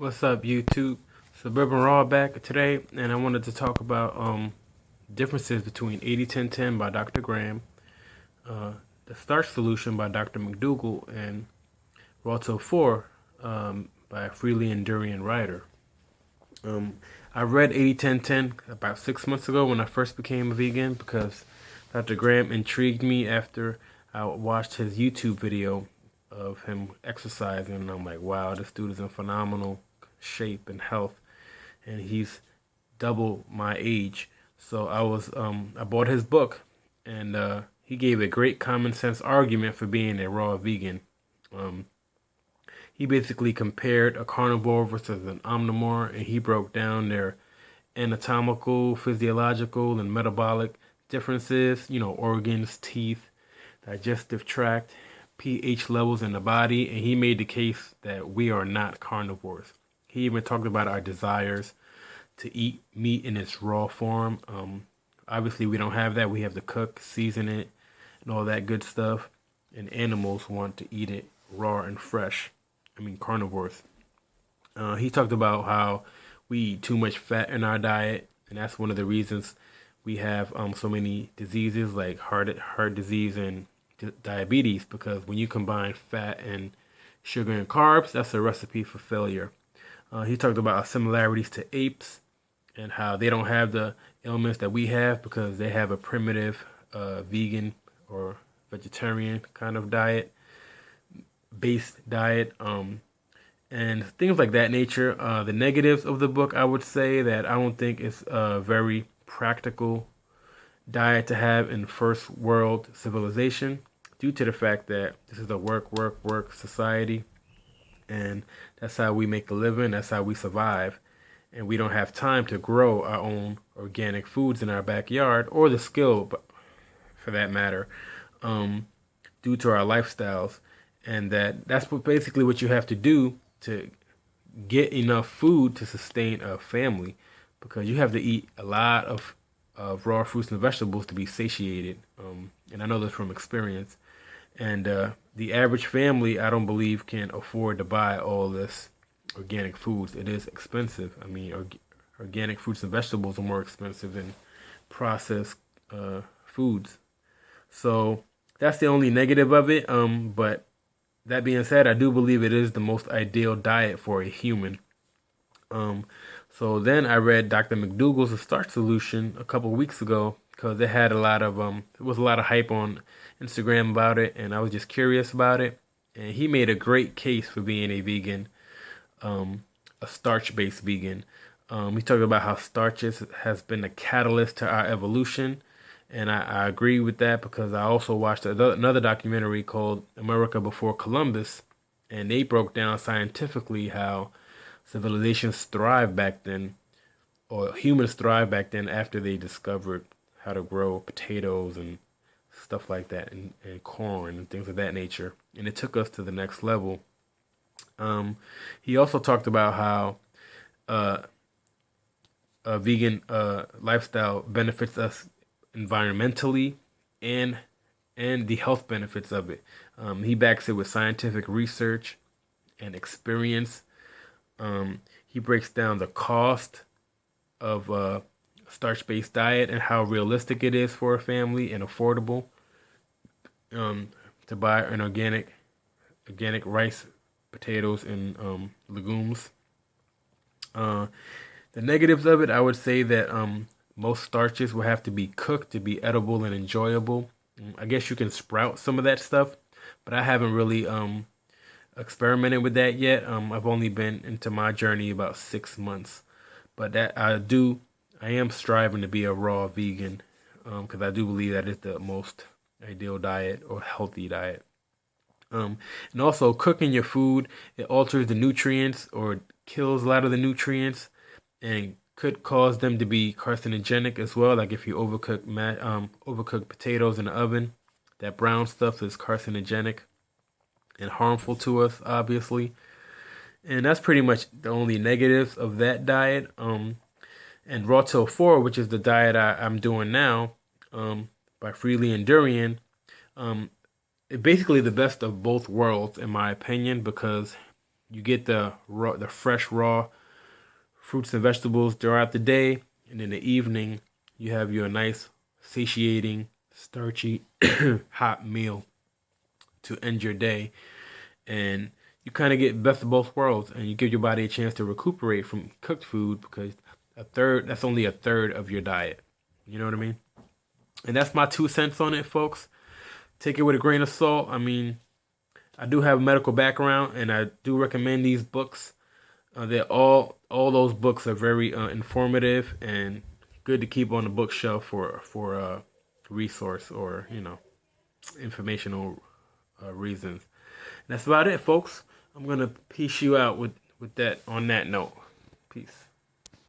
What's up, YouTube? Suburban Raw back today, and I wanted to talk about differences between 80-10-10 by Dr. Graham, the Starch Solution by Dr. McDougall, and Rawtill4 by a freely enduring writer. I read 80-10-10 about 6 months ago when I first became a vegan because Dr. Graham intrigued me after I watched his YouTube video of him exercising, and I'm like, wow, this dude is in phenomenal shape and health, and he's double my age. So I bought his book, and he gave a great common sense argument for being a raw vegan. He basically compared a carnivore versus an omnivore, and he broke down their anatomical, physiological, and metabolic differences, organs, teeth, digestive tract, pH levels in the body, and he made the case that we are not carnivores. He even talked about our desires to eat meat in its raw form. Obviously, we don't have that. We have to cook, season it, and all that good stuff. And animals want to eat it raw and fresh. Carnivores. He talked about how we eat too much fat in our diet, and that's one of the reasons we have so many diseases like heart disease and diabetes, because when you combine fat and sugar and carbs, that's a recipe for failure. He talked about our similarities to apes and how they don't have the ailments that we have because they have a primitive vegan or vegetarian kind of based diet, and things like that nature. The negatives of the book, I would say that I don't think it's a very practical diet to have in first world civilization, due to the fact that this is a work society, and that's how we make a living, that's how we survive, and we don't have time to grow our own organic foods in our backyard, or the skill, for that matter, due to our lifestyles, and that's basically what you have to do to get enough food to sustain a family, because you have to eat a lot of raw fruits and vegetables to be satiated, and I know this from experience. And the average family, I don't believe, can afford to buy all this organic foods. It is expensive. Organic fruits and vegetables are more expensive than processed foods. So that's the only negative of it. But that being said, I do believe it is the most ideal diet for a human. So then I read Dr. McDougall's The Starch Solution a couple weeks ago, because it had there was a lot of hype on Instagram about it, and I was just curious about it. And he made a great case for being a vegan, a starch-based vegan. He talked about how has been a catalyst to our evolution, and I agree with that, because I also watched another documentary called America Before Columbus, and they broke down scientifically how civilizations thrived back then, or humans thrived back then, after they discovered how to grow potatoes and stuff like that, and corn and things of that nature. And it took us to the next level. He also talked about how a vegan lifestyle benefits us environmentally, and the health benefits of it. He backs it with scientific research and experience. He breaks down the cost of starch-based diet and how realistic it is for a family and affordable to buy an organic rice, potatoes, and legumes. The negatives of it, I would say that most starches will have to be cooked to be edible and enjoyable. I guess you can sprout some of that stuff, but I haven't really experimented with that yet. I've only been into my journey about 6 months, but I am striving to be a raw vegan, because I do believe that is the most ideal diet, or healthy diet. And also, cooking your food, it alters the nutrients or kills a lot of the nutrients, and could cause them to be carcinogenic as well. Like if you overcook potatoes in the oven, that brown stuff is carcinogenic and harmful to us, obviously. And that's pretty much the only negatives of that diet. And Rawtill4, which is the diet I'm doing now, by Freely Enduring, it's basically the best of both worlds, in my opinion, because You get the fresh raw fruits and vegetables throughout the day, and in the evening you have your nice satiating, starchy, hot meal to end your day, and you kind of get best of both worlds, and you give your body a chance to recuperate from cooked food because that's only a third of your diet. You know what I mean? And that's my 2 cents on it, folks. Take it with a grain of salt. I mean, I do have a medical background, and I do recommend these books. They're all those books are very informative and good to keep on the bookshelf for resource or informational reasons. And that's about it, folks. I'm gonna peace you out with that on that note. Peace.